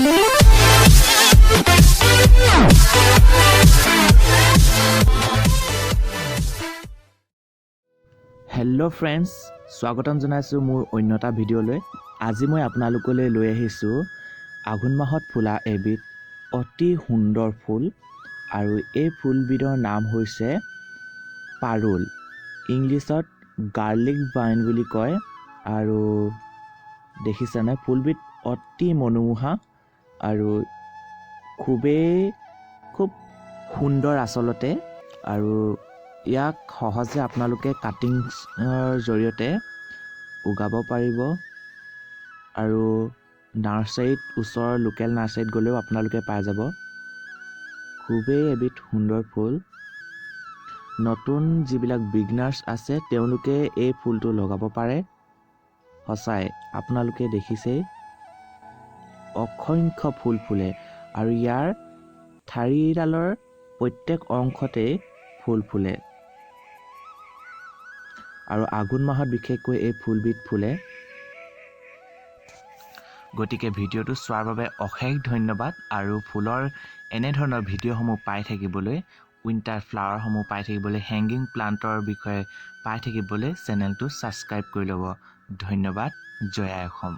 Hello' friends, স্বাগতম জনাইছোঁ মোৰ অন্য এটা ভিডিঅ'লৈ। আজি মই আপোনালোকলৈ লৈ আহিছোঁ আঘোণ মাহত ফুলা এবিধ অতি সুন্দৰ ফুল, আৰু এই ফুলবিধৰ নাম হৈছে পাৰুল। ইংলিছত গাৰ্লিক ভাইন বুলি কয়। আৰু দেখিছেনে, ফুলবিধ অতি মনোমোহা আৰু খুব সুন্দৰ আচলতে। আৰু ইয়াক সহজে আপোনালোকে কাটিংৰ জৰিয়তে উগাব পাৰিব, আৰু ওচৰৰ লোকেল নাৰ্চাৰীত গ'লেও আপোনালোকে পাই যাব। খুবেই এবিধ সুন্দৰ ফুল। নতুন যিবিলাক বিগনাৰ্ছ আছে তেওঁলোকে এই ফুলটো লগাব পাৰে। সঁচাই আপোনালোকে দেখিছেই, অসংখ্য ফুল ফুলে, আৰু ইয়াৰ ঠাৰিডালৰ প্ৰত্যেক অংশতেই ফুল ফুলে, আৰু আঘোণ মাহত বিশেষকৈ এই ফুলবিধ ফুলে। গতিকে ভিডিঅ'টো চোৱাৰ বাবে অশেষ ধন্যবাদ। আৰু ফুলৰ এনেধৰণৰ ভিডিঅ'সমূহ পাই থাকিবলৈ, উইণ্টাৰ ফ্লাৱাৰসমূহ পাই থাকিবলৈ, হেংগিং প্লাণ্টৰ বিষয়ে পাই থাকিবলৈ চেনেলটো ছাবস্ক্ৰাইব কৰি ল'ব। ধন্যবাদ। জয় আই অসম।